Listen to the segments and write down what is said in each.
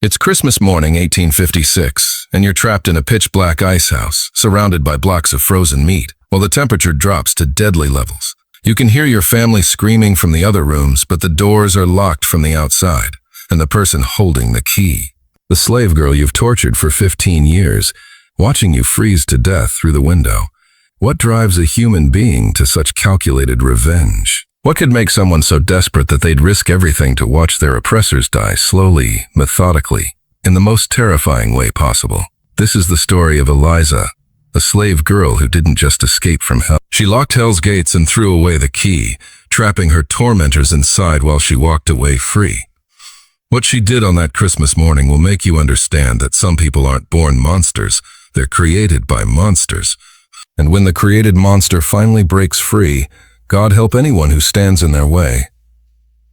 It's Christmas morning, 1856, and you're trapped in a pitch-black ice house, surrounded by blocks of frozen meat, while the temperature drops to deadly levels. You can hear your family screaming from the other rooms, but the doors are locked from the outside, and the person holding the key, the slave girl you've tortured for 15 years, watching you freeze to death through the window. What drives a human being to such calculated revenge? What could make someone so desperate that they'd risk everything to watch their oppressors die slowly, methodically, in the most terrifying way possible? This is the story of Eliza, a slave girl who didn't just escape from hell. She locked hell's gates and threw away the key, trapping her tormentors inside while she walked away free. What she did on that Christmas morning will make you understand that some people aren't born monsters, they're created by monsters. And when the created monster finally breaks free, God help anyone who stands in their way.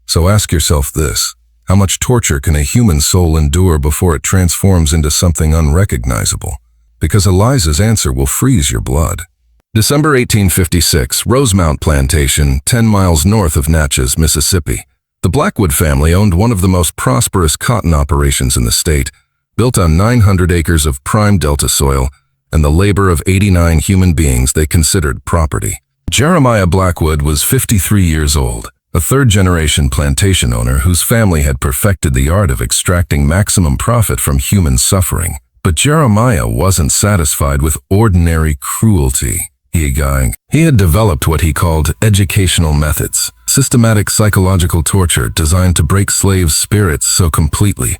So ask yourself this: how much torture can a human soul endure before it transforms into something unrecognizable? Because Eliza's answer will freeze your blood. December 1856, Rosemount Plantation, 10 miles north of Natchez, Mississippi. The Blackwood family owned one of the most prosperous cotton operations in the state, built on 900 acres of prime delta soil and the labor of 89 human beings they considered property. Jeremiah Blackwood was 53 years old, a third-generation plantation owner whose family had perfected the art of extracting maximum profit from human suffering. But Jeremiah wasn't satisfied with ordinary cruelty. He had developed what he called educational methods, systematic psychological torture designed to break slaves' spirits so completely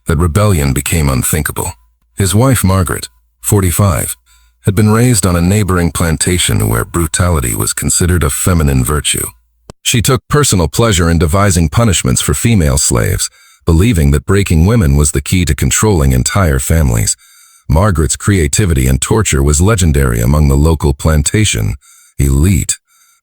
that rebellion became unthinkable. His wife, Margaret, 45, had been raised on a neighboring plantation where brutality was considered a feminine virtue. She took personal pleasure in devising punishments for female slaves, believing that breaking women was the key to controlling entire families. Margaret's creativity and torture was legendary among the local plantation elite.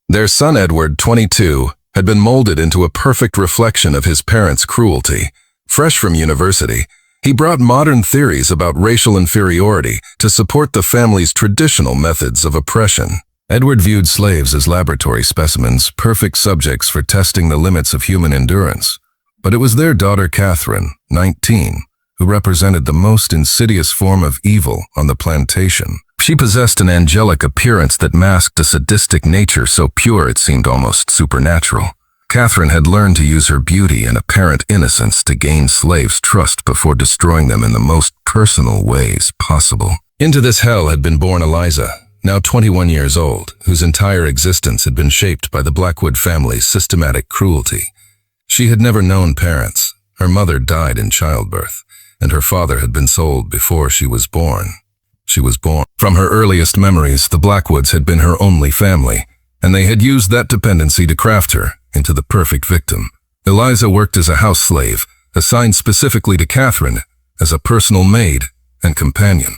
Their son Edward, 22, had been molded into a perfect reflection of his parents' cruelty. Fresh from university, he brought modern theories about racial inferiority to support the family's traditional methods of oppression. Edward viewed slaves as laboratory specimens, perfect subjects for testing the limits of human endurance. But it was their daughter Catherine, 19, who represented the most insidious form of evil on the plantation. She possessed an angelic appearance that masked a sadistic nature so pure it seemed almost supernatural. Catherine had learned to use her beauty and apparent innocence to gain slaves' trust before destroying them in the most personal ways possible. Into this hell had been born Eliza, now 21 years old, whose entire existence had been shaped by the Blackwood family's systematic cruelty. She had never known parents. Her mother died in childbirth, and her father had been sold before she was born. From her earliest memories, the Blackwoods had been her only family, and they had used that dependency to craft her into the perfect victim. Eliza worked as a house slave, assigned specifically to Catherine as a personal maid and companion.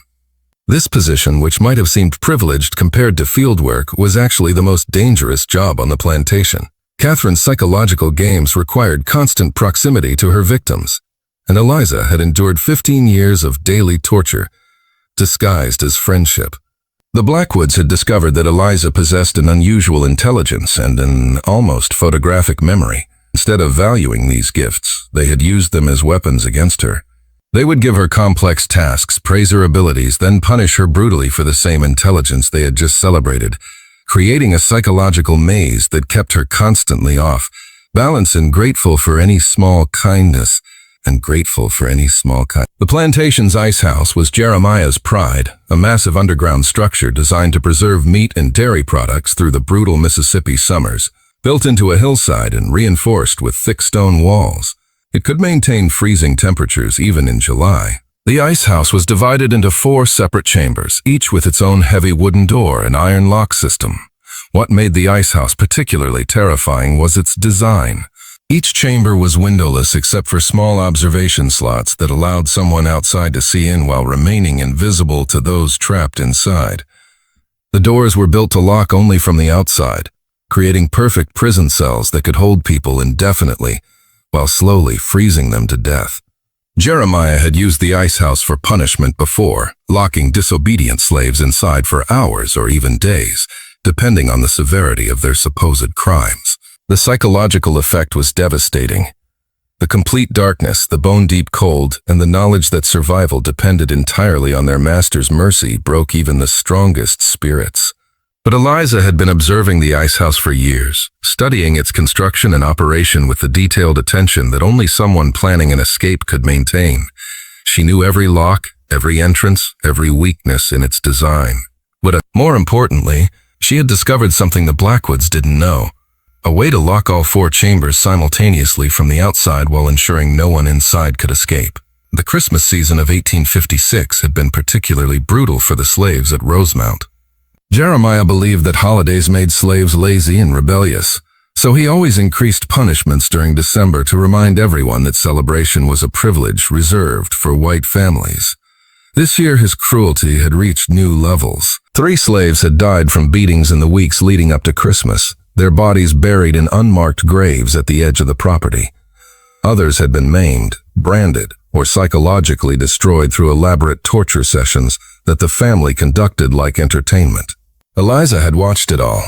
This position, which might have seemed privileged compared to field work, was actually the most dangerous job on the plantation. Catherine's psychological games required constant proximity to her victims, and Eliza had endured 15 years of daily torture, disguised as friendship. The Blackwoods had discovered that Eliza possessed an unusual intelligence and an almost photographic memory. Instead of valuing these gifts, they had used them as weapons against her. They would give her complex tasks, praise her abilities, then punish her brutally for the same intelligence they had just celebrated, creating a psychological maze that kept her constantly off balance and grateful for any small kindness. The plantation's Icehouse was Jeremiah's pride, a massive underground structure designed to preserve meat and dairy products through the brutal Mississippi summers. Built into a hillside and reinforced with thick stone walls, it could maintain freezing temperatures even in July. The Icehouse was divided into 4 separate chambers, each with its own heavy wooden door and iron lock system. What made the Icehouse particularly terrifying was its design. Each chamber was windowless except for small observation slots that allowed someone outside to see in while remaining invisible to those trapped inside. The doors were built to lock only from the outside, creating perfect prison cells that could hold people indefinitely while slowly freezing them to death. Jeremiah had used the Icehouse for punishment before, locking disobedient slaves inside for hours or even days, depending on the severity of their supposed crimes. The psychological effect was devastating. The complete darkness, the bone-deep cold, and the knowledge that survival depended entirely on their master's mercy broke even the strongest spirits. But Eliza had been observing the ice house for years, studying its construction and operation with the detailed attention that only someone planning an escape could maintain. She knew every lock, every entrance, every weakness in its design. More importantly, she had discovered something the Blackwoods didn't know. A way to lock all 4 chambers simultaneously from the outside while ensuring no one inside could escape. The Christmas season of 1856 had been particularly brutal for the slaves at Rosemount. Jeremiah believed that holidays made slaves lazy and rebellious, so he always increased punishments during December to remind everyone that celebration was a privilege reserved for white families. This year his cruelty had reached new levels. 3 slaves had died from beatings in the weeks leading up to Christmas, their bodies buried in unmarked graves at the edge of the property. Others had been maimed, branded, or psychologically destroyed through elaborate torture sessions that the family conducted like entertainment. Eliza had watched it all,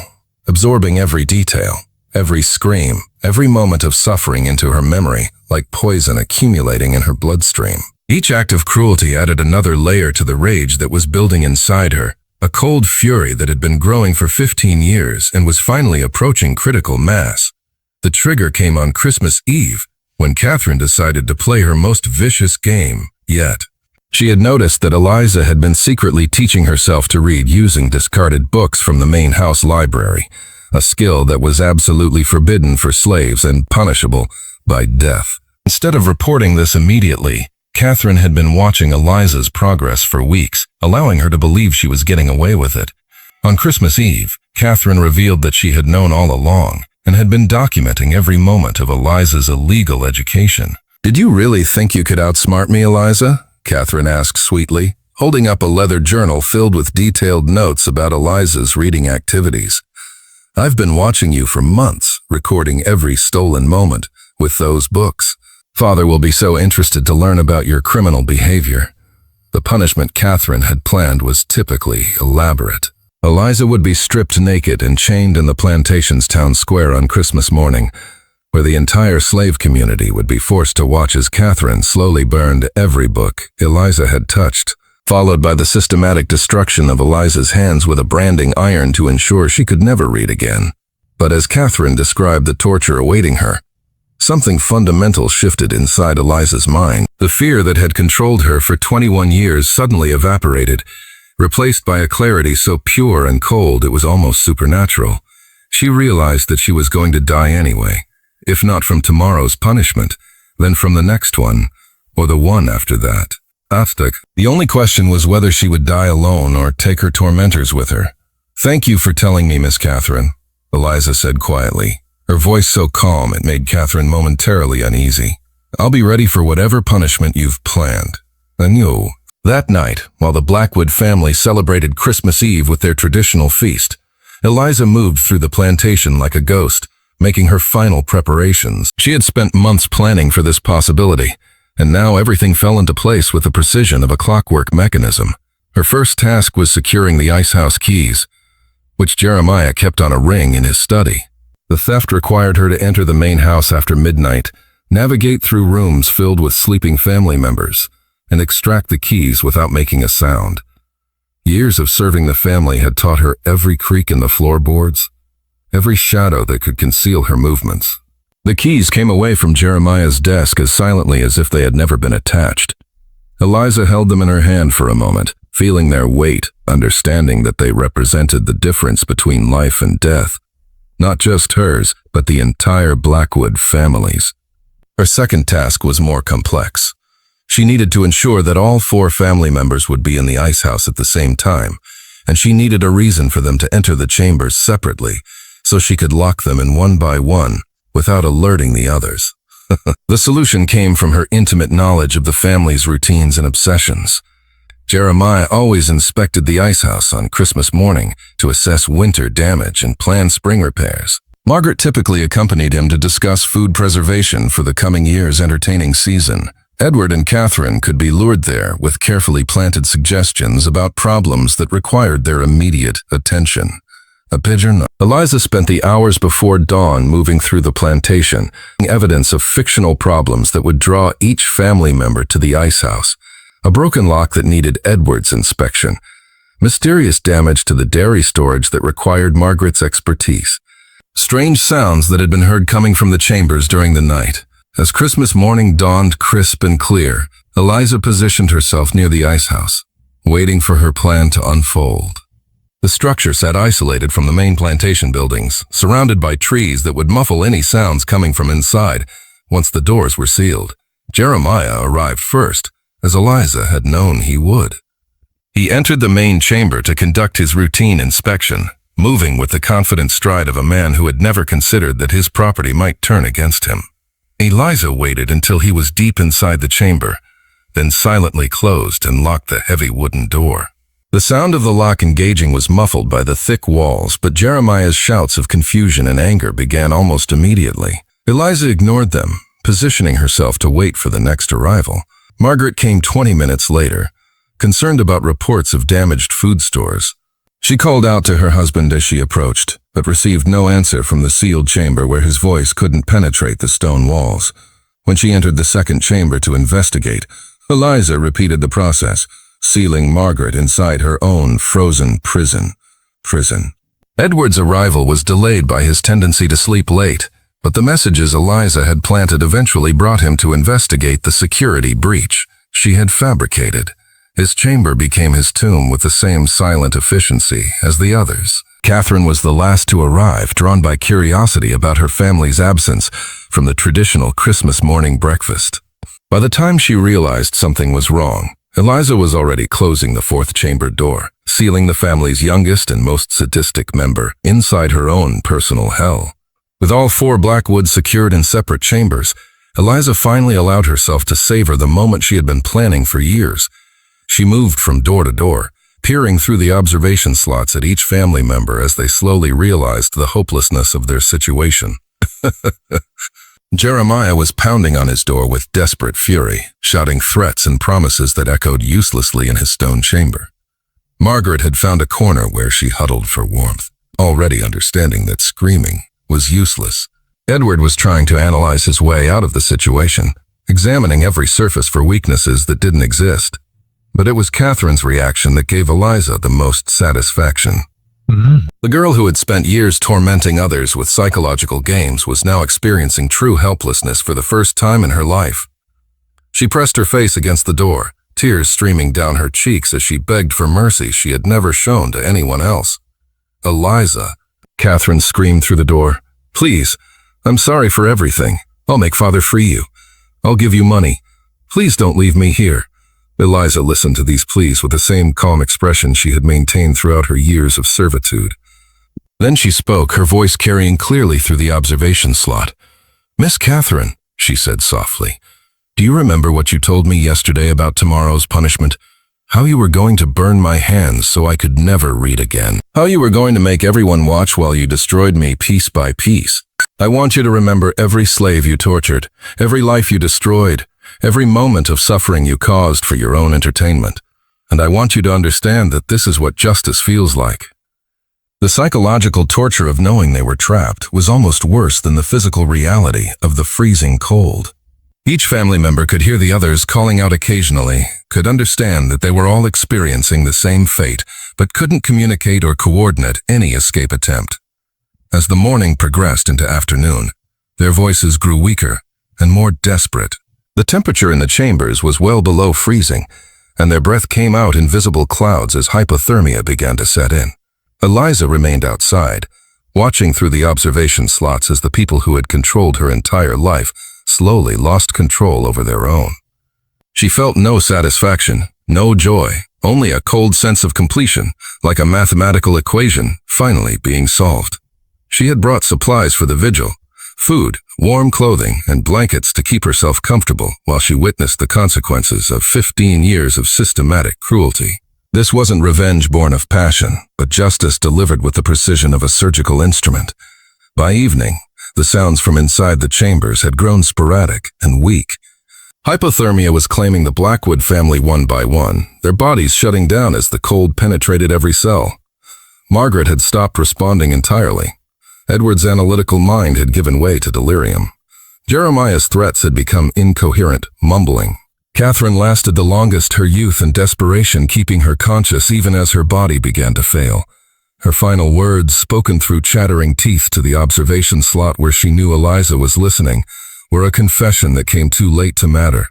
absorbing every detail, every scream, every moment of suffering into her memory, like poison accumulating in her bloodstream. Each act of cruelty added another layer to the rage that was building inside her, a cold fury that had been growing for 15 years and was finally approaching critical mass. The trigger came on Christmas Eve, when Catherine decided to play her most vicious game yet. She had noticed that Eliza had been secretly teaching herself to read using discarded books from the main house library, a skill that was absolutely forbidden for slaves and punishable by death. Instead of reporting this immediately, Catherine had been watching Eliza's progress for weeks, allowing her to believe she was getting away with it. On Christmas Eve, Catherine revealed that she had known all along and had been documenting every moment of Eliza's illegal education. "Did you really think you could outsmart me, Eliza?" Catherine asked sweetly, holding up a leather journal filled with detailed notes about Eliza's reading activities. "I've been watching you for months, recording every stolen moment with those books. Father will be so interested to learn about your criminal behavior." The punishment Catherine had planned was typically elaborate. Eliza would be stripped naked and chained in the Plantation's town square on Christmas morning, where the entire slave community would be forced to watch as Catherine slowly burned every book Eliza had touched, followed by the systematic destruction of Eliza's hands with a branding iron to ensure she could never read again. But as Catherine described the torture awaiting her, something fundamental shifted inside Eliza's mind. The fear that had controlled her for 21 years suddenly evaporated, replaced by a clarity so pure and cold it was almost supernatural. She realized that she was going to die anyway, if not from tomorrow's punishment, then from the next one, or the one after that. The only question was whether she would die alone or take her tormentors with her. "Thank you for telling me, Miss Catherine," Eliza said quietly, her voice so calm it made Catherine momentarily uneasy. "I'll be ready for whatever punishment you've planned." And you. That night, while the Blackwood family celebrated Christmas Eve with their traditional feast, Eliza moved through the plantation like a ghost, making her final preparations. She had spent months planning for this possibility, and now everything fell into place with the precision of a clockwork mechanism. Her first task was securing the Icehouse keys, which Jeremiah kept on a ring in his study. The theft required her to enter the main house after midnight, navigate through rooms filled with sleeping family members, and extract the keys without making a sound. Years of serving the family had taught her every creak in the floorboards, every shadow that could conceal her movements. The keys came away from Jeremiah's desk as silently as if they had never been attached. Eliza held them in her hand for a moment, feeling their weight, understanding that they represented the difference between life and death. Not just hers, but the entire Blackwood family's. Her second task was more complex. She needed to ensure that all 4 family members would be in the ice house at the same time, and she needed a reason for them to enter the chambers separately, so she could lock them in one by one without alerting the others. The solution came from her intimate knowledge of the family's routines and obsessions. Jeremiah always inspected the ice house on Christmas morning to assess winter damage and plan spring repairs. Margaret typically accompanied him to discuss food preservation for the coming year's entertaining season. Edward and Catherine could be lured there with carefully planted suggestions about problems that required their immediate attention. A pigeon? Eliza spent the hours before dawn moving through the plantation, evidence of fictional problems that would draw each family member to the Icehouse. A broken lock that needed Edward's inspection. Mysterious damage to the dairy storage that required Margaret's expertise. Strange sounds that had been heard coming from the chambers during the night. As Christmas morning dawned crisp and clear, Eliza positioned herself near the Icehouse, waiting for her plan to unfold. The structure sat isolated from the main plantation buildings, surrounded by trees that would muffle any sounds coming from inside once the doors were sealed. Jeremiah arrived first, as Eliza had known he would. He entered the main chamber to conduct his routine inspection, moving with the confident stride of a man who had never considered that his property might turn against him. Eliza waited until he was deep inside the chamber, then silently closed and locked the heavy wooden door. The sound of the lock engaging was muffled by the thick walls, but Jeremiah's shouts of confusion and anger began almost immediately. Eliza ignored them, positioning herself to wait for the next arrival. Margaret came 20 minutes later, concerned about reports of damaged food stores. She called out to her husband as she approached, but received no answer from the sealed chamber where his voice couldn't penetrate the stone walls. When she entered the second chamber to investigate, Eliza repeated the process, sealing Margaret inside her own frozen prison. Edward's arrival was delayed by his tendency to sleep late, but the messages Eliza had planted eventually brought him to investigate the security breach she had fabricated. His chamber became his tomb with the same silent efficiency as the others. Catherine was the last to arrive, drawn by curiosity about her family's absence from the traditional Christmas morning breakfast. By the time she realized something was wrong, Eliza was already closing the fourth chamber door, sealing the family's youngest and most sadistic member inside her own personal hell. With all four Blackwoods secured in separate chambers, Eliza finally allowed herself to savor the moment she had been planning for years. She moved from door to door, peering through the observation slots at each family member as they slowly realized the hopelessness of their situation. Jeremiah was pounding on his door with desperate fury, shouting threats and promises that echoed uselessly in his stone chamber. Margaret had found a corner where she huddled for warmth, already understanding that screaming was useless. Edward was trying to analyze his way out of the situation, examining every surface for weaknesses that didn't exist. But it was Catherine's reaction that gave Eliza the most satisfaction. The girl who had spent years tormenting others with psychological games was now experiencing true helplessness for the first time in her life. She pressed her face against the door, tears streaming down her cheeks as she begged for mercy she had never shown to anyone else. "Eliza," Catherine screamed through the door. "Please, I'm sorry for everything. I'll make Father free you. I'll give you money. Please don't leave me here." Eliza listened to these pleas with the same calm expression she had maintained throughout her years of servitude. Then she spoke, her voice carrying clearly through the observation slot. "Miss Catherine," she said softly, "do you remember what you told me yesterday about tomorrow's punishment? How you were going to burn my hands so I could never read again. How you were going to make everyone watch while you destroyed me piece by piece. I want you to remember every slave you tortured, every life you destroyed, every moment of suffering you caused for your own entertainment. And I want you to understand that this is what justice feels like." The psychological torture of knowing they were trapped was almost worse than the physical reality of the freezing cold. Each family member could hear the others calling out occasionally, could understand that they were all experiencing the same fate, but couldn't communicate or coordinate any escape attempt. As the morning progressed into afternoon, their voices grew weaker and more desperate. The temperature in the chambers was well below freezing, and their breath came out in visible clouds as hypothermia began to set in. Eliza remained outside, watching through the observation slots as the people who had controlled her entire life slowly lost control over their own. She felt no satisfaction, no joy, only a cold sense of completion, like a mathematical equation finally being solved. She had brought supplies for the vigil, food, warm clothing, and blankets to keep herself comfortable while she witnessed the consequences of 15 years of systematic cruelty. This wasn't revenge born of passion, but justice delivered with the precision of a surgical instrument. By evening, the sounds from inside the chambers had grown sporadic and weak. Hypothermia was claiming the Blackwood family one by one, their bodies shutting down as the cold penetrated every cell. Margaret had stopped responding entirely. Edward's analytical mind had given way to delirium. Jeremiah's threats had become incoherent, mumbling. Catherine lasted the longest, her youth and desperation keeping her conscious even as her body began to fail. Her final words, spoken through chattering teeth to the observation slot where she knew Eliza was listening, were a confession that came too late to matter.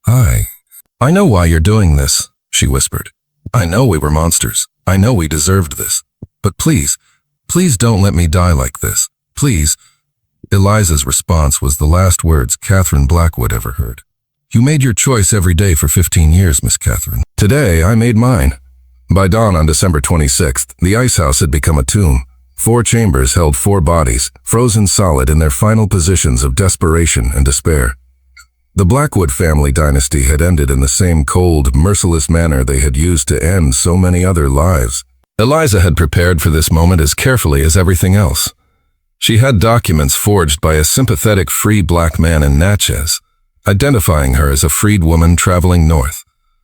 I know why you're doing this, she whispered. I know we were monsters. I know we deserved this. But please don't let me die like this. Please. Eliza's response was the last words Catherine Blackwood ever heard. You made your choice every day for 15 years, Miss Catherine. Today, I made mine. By dawn on December 26th, the Icehouse had become a tomb. 4 chambers held 4 bodies, frozen solid in their final positions of desperation and despair. The Blackwood family dynasty had ended in the same cold, merciless manner they had used to end so many other lives. Eliza had prepared for this moment as carefully as everything else. She had documents forged by a sympathetic free black man in Natchez, identifying her as a freed woman traveling north.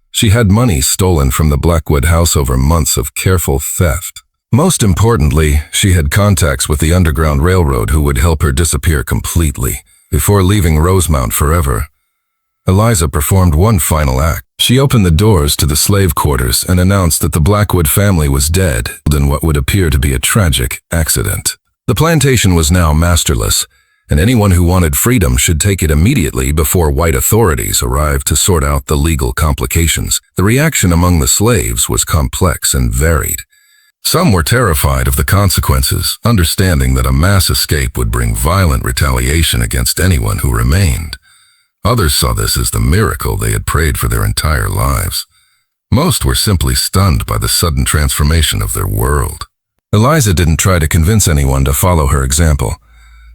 She had money stolen from the Blackwood house over months of careful theft. Most importantly, she had contacts with the Underground Railroad who would help her disappear completely, before leaving Rosemount forever. Eliza performed one final act. She opened the doors to the slave quarters and announced that the Blackwood family was dead in what would appear to be a tragic accident. The plantation was now masterless, and anyone who wanted freedom should take it immediately before white authorities arrived to sort out the legal complications. The reaction among the slaves was complex and varied. Some were terrified of the consequences, understanding that a mass escape would bring violent retaliation against anyone who remained. Others saw this as the miracle they had prayed for their entire lives. Most were simply stunned by the sudden transformation of their world. Eliza didn't try to convince anyone to follow her example.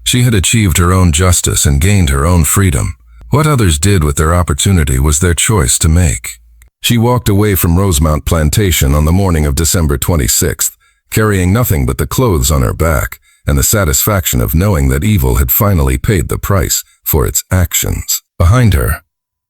She had achieved her own justice and gained her own freedom. What others did with their opportunity was their choice to make. She walked away from Rosemount Plantation on the morning of December 26th, carrying nothing but the clothes on her back and the satisfaction of knowing that evil had finally paid the price for its actions. Behind her,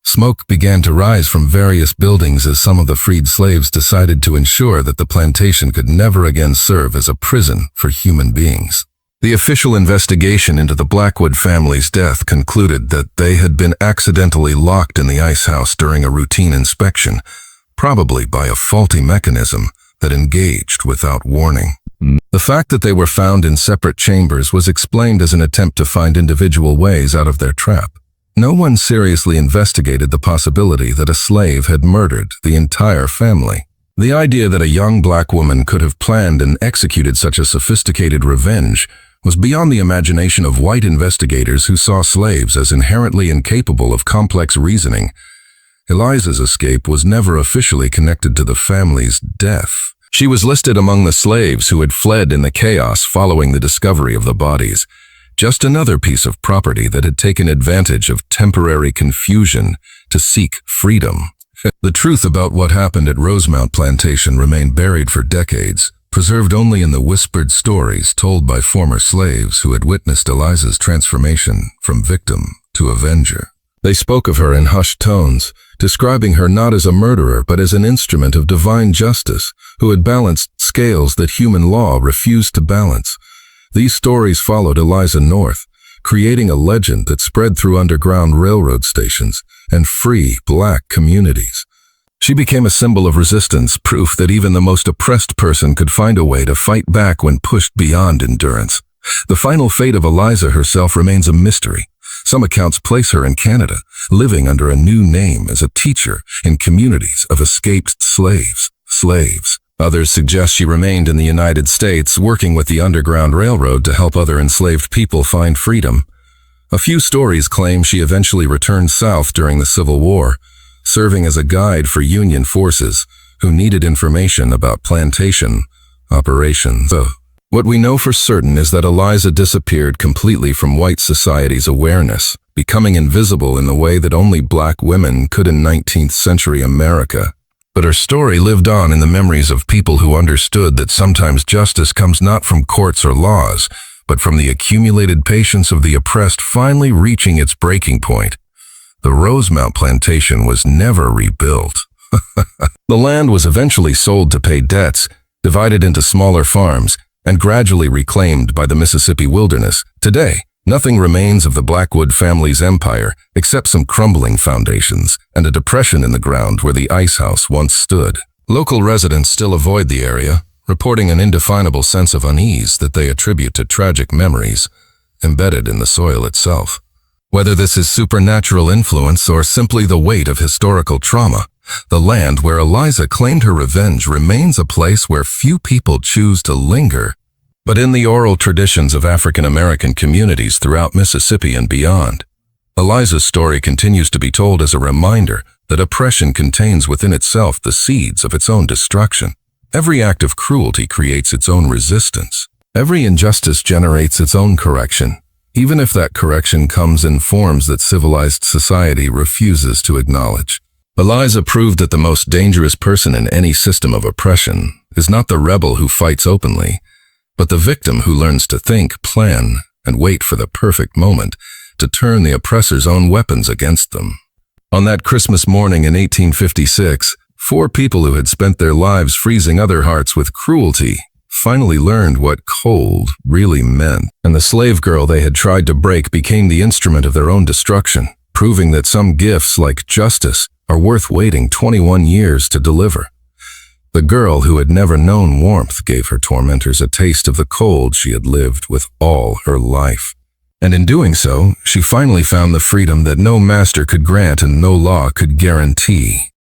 smoke began to rise from various buildings as some of the freed slaves decided to ensure that the plantation could never again serve as a prison for human beings. The official investigation into the Blackwood family's death concluded that they had been accidentally locked in the Icehouse during a routine inspection, probably by a faulty mechanism that engaged without warning. The fact that they were found in separate chambers was explained as an attempt to find individual ways out of their trap. No one seriously investigated the possibility that a slave had murdered the entire family. The idea that a young black woman could have planned and executed such a sophisticated revenge was beyond the imagination of white investigators who saw slaves as inherently incapable of complex reasoning. Eliza's escape was never officially connected to the family's death. She was listed among the slaves who had fled in the chaos following the discovery of the bodies. Just another piece of property that had taken advantage of temporary confusion to seek freedom. The truth about what happened at Rosemount Plantation remained buried for decades, preserved only in the whispered stories told by former slaves who had witnessed Eliza's transformation from victim to avenger. They spoke of her in hushed tones, describing her not as a murderer but as an instrument of divine justice who had balanced scales that human law refused to balance. These stories followed Eliza north, creating a legend that spread through underground railroad stations and free black communities. She became a symbol of resistance, proof that even the most oppressed person could find a way to fight back when pushed beyond endurance. The final fate of Eliza herself remains a mystery. Some accounts place her in Canada, living under a new name as a teacher in communities of escaped slaves. Others suggest she remained in the United States, working with the Underground Railroad to help other enslaved people find freedom. A few stories claim she eventually returned south during the Civil War, serving as a guide for Union forces who needed information about plantation operations. What we know for certain is that Eliza disappeared completely from white society's awareness, becoming invisible in the way that only black women could in 19th century America. But her story lived on in the memories of people who understood that sometimes justice comes not from courts or laws, but from the accumulated patience of the oppressed finally reaching its breaking point. The Rosemount Plantation was never rebuilt. The land was eventually sold to pay debts, divided into smaller farms, and gradually reclaimed by the Mississippi wilderness. Today, nothing remains of the Blackwood family's empire except some crumbling foundations and a depression in the ground where the Icehouse once stood. Local residents still avoid the area, reporting an indefinable sense of unease that they attribute to tragic memories embedded in the soil itself. Whether this is supernatural influence or simply the weight of historical trauma, the land where Eliza claimed her revenge remains a place where few people choose to linger. But in the oral traditions of African American communities throughout Mississippi and beyond, Eliza's story continues to be told as a reminder that oppression contains within itself the seeds of its own destruction. Every act of cruelty creates its own resistance. Every injustice generates its own correction, even if that correction comes in forms that civilized society refuses to acknowledge. Eliza proved that the most dangerous person in any system of oppression is not the rebel who fights openly, but the victim who learns to think, plan, and wait for the perfect moment to turn the oppressor's own weapons against them. On that Christmas morning in 1856, 4 people who had spent their lives freezing other hearts with cruelty finally learned what cold really meant, and the slave girl they had tried to break became the instrument of their own destruction, proving that some gifts, like justice, are worth waiting 21 years to deliver. The girl who had never known warmth gave her tormentors a taste of the cold she had lived with all her life. And in doing so, she finally found the freedom that no master could grant and no law could guarantee.